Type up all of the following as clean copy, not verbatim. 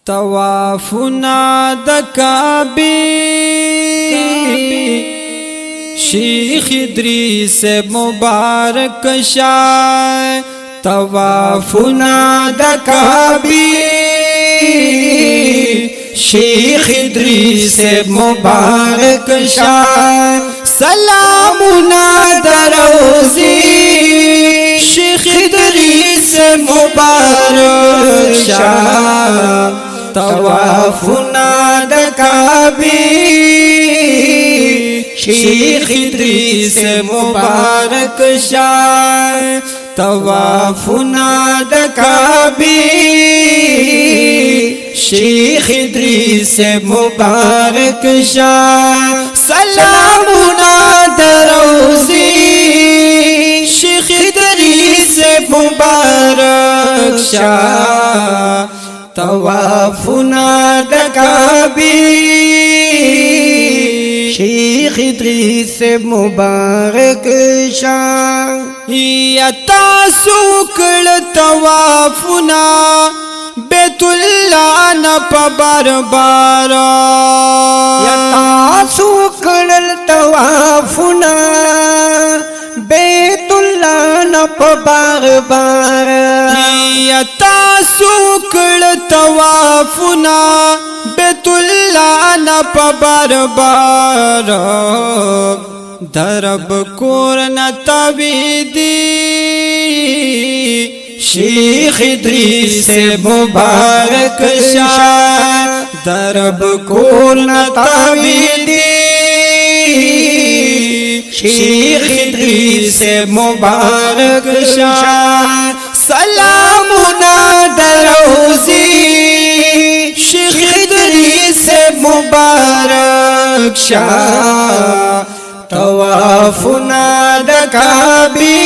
طوافنا د کعبه شیخ ادریس مبارک شاه طوافنا د کعبه شیخ ادریس مبارک شاه سلامنا دروزی شیخ ادریس مبارک شاه طوافنا د کعبه شیخ ادریس مبارک شاه طوافنا د کعبه شیخ ادریس مبارک شاه سلامنا دروزی شیخ ادریس مبارک شاه طوافنا د کعبه شیخ ادریس مبارک شاه یا تاسو کړه طوافنا بیت الله نه په بار یا تاسو کړه طوافنا بیت الله نه په بار یا تاسو کړه طوافنا بیت الله نه په بار درب کور نه تویدی شیخ ادریس مبارک شاه درب کور نه تویدی شیخ ادریس مبارک شاه سلامنا دروزی شیخ ادریس مبارک شاه طوافنا د کعبه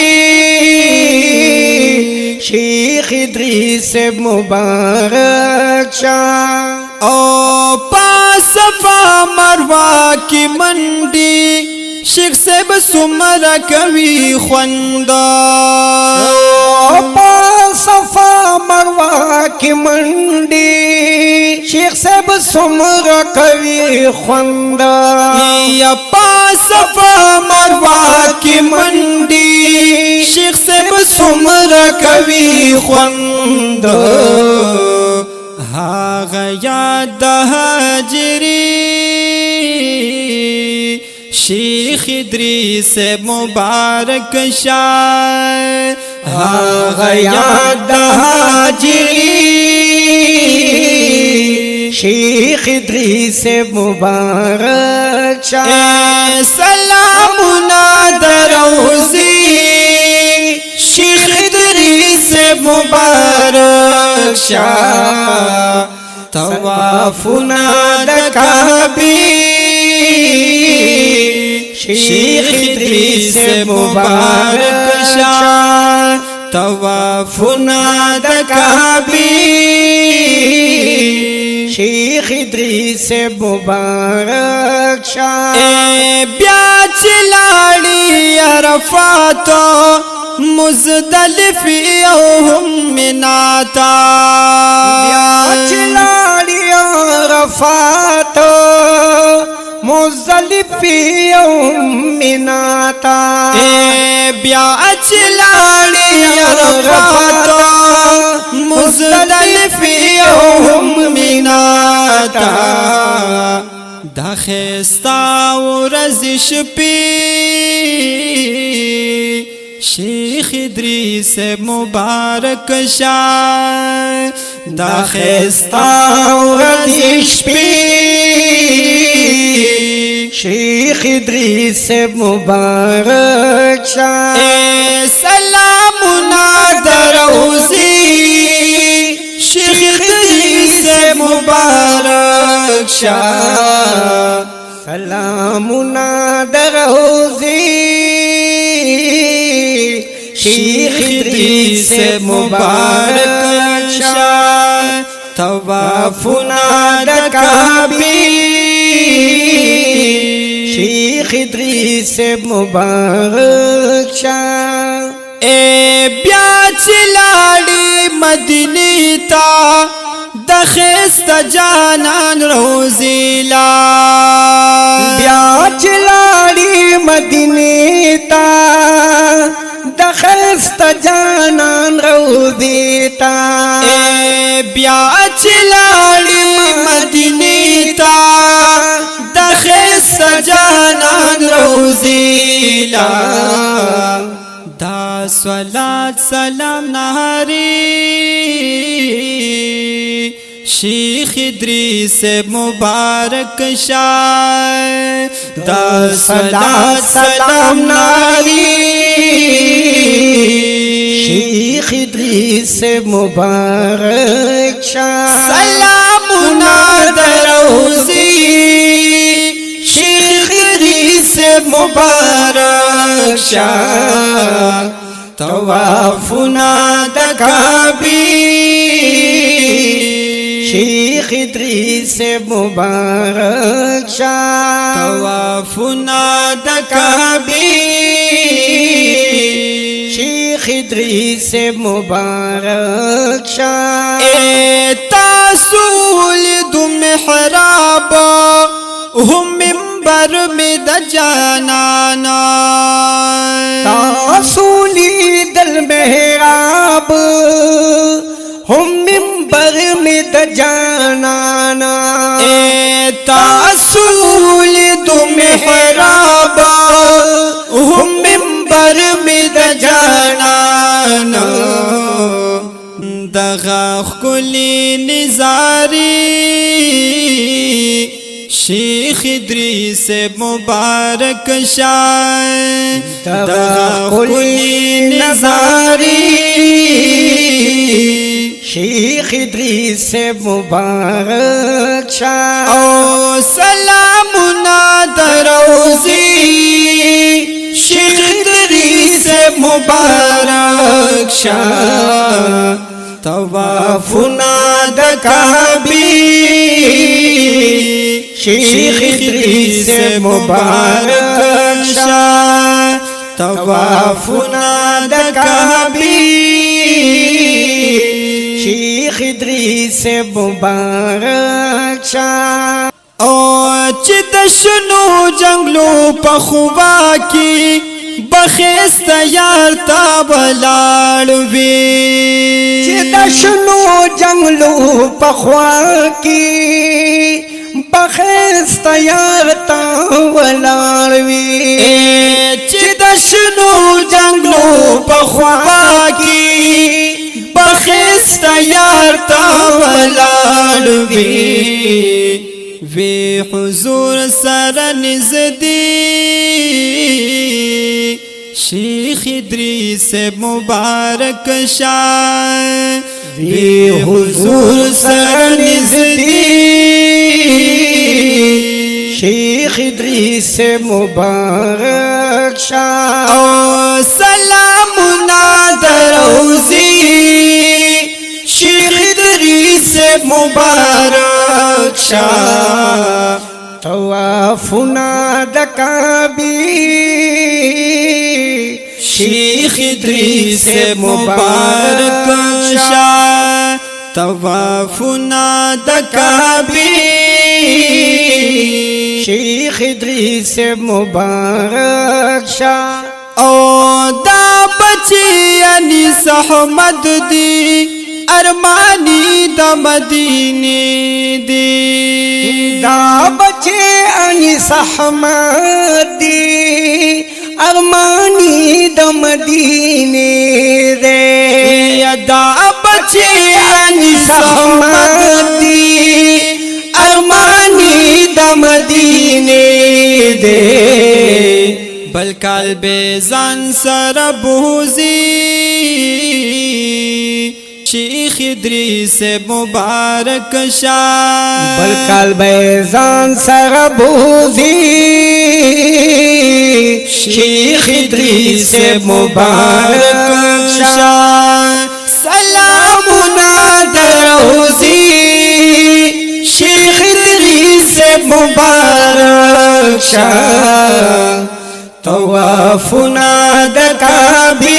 شیخ ادریس مبارک شاه او پاسفا مروا کی منڈی شیخ صاحب سمرا کوي خوندا صفا مروا کی منڈی شیخ صاحب سمرا کوي خوندا یا صفا مروا کی منڈی شیخ صاحب سمرا کوي خوندا هاغه یاد هاجری شیخ ادریس مبارک شاه هاغه یاد هاجری شیخ ادریس مبارک شاه سلامنا دروزی شیخ ادریس مبارک شاه طوافنا د کعبه شیخ ادریس مبارک شاه طوافنا د کعبه شیخ ادریس مبارک شاه بیا چلاړي عرفات مزدلف او هم مناتا بیا چلاړي عرفات مزدلف او مناتا بیا چلاړي عرفات مزدلف او هم مناتا دا خستا ورځ شپې شیخ ادریس مبارک شاه دا خستا ورځ شپې شیخ ادریس مبارک شاه سلامنا دروزی شیخ ادریس مبارک شاه سلامنا دروزی شیخ ادریس مبارک شاه طوافنا د کعبه شیخ ادریس مبارک شاه بیا چلاړي مدینه تا د خست جانان روزی لا بیا چلاڑی مدینے تا دخست جانان روزی تا بیا چلاڑی مدینے تا دخست جانان روزی لا دا صلات سلام نهاری شیخ ادریس مبارک شاہ دا صلات سلام نهاری شیخ ادریس مبارک شاہ سلامنا دروزی شیخ ادریس مبارک شاہ طوافنا دکابی شیخ ادریس مبارک شاہ طوافنا دکابی شیخ ادریس مبارک شاہ تاسول دو محراب هم منبر میں د جانانا تاسولی دل محراب ہم منبر میں د جانانا تاسول دو محراب هم منبر میں د جانانا دغا خلی نزاری شیخ ادریس مبارک شاہ دغا خلی نزاری شیخ ادریس مبارک شاہ او سلامنا دروزی شیخ ادریس مبارک شاہ طوافنا دکابی شیخ ادریس مبارک شاہ طوافنا دکابی شیخ ادریس مبارک شاہ او چې د شنو جنگلو په خوبا کې بخیست یار تا بلاړ وی چې د شنو جنگلو په خوا کې بخیست یار تا ولاړ وی چې د شنو جنگلو په خوبا کې بخیست یار تا بلاړ وی وی حضور سر نزدی شیخ ادریس مبارک شاہ وی حضور سر نزدی شیخ ادریس مبارک شاہ او سلامنا دروزی شیخ ادریس مبارک شاہ طوافنا دکابی شیخ ادریس مبارک شاہ طوافنا دکابی شیخ ادریس مبارک شاہ او دا بچی انیس احمد دی ارمانی دا مدینی دی دا بچے انیس احمد دی ارمانی دا مدینے دے دا بچی انیس احمد دی ارمانی دا مدینی دے بلکال بیزان سر بوزی شیخ ادریس مبارک شاہ بلکال بیزان سر بوزی شیخ ادریس مبارک شاہ سلامنا دروزی شیخ ادریس مبارک شاہ طوافنا دکابی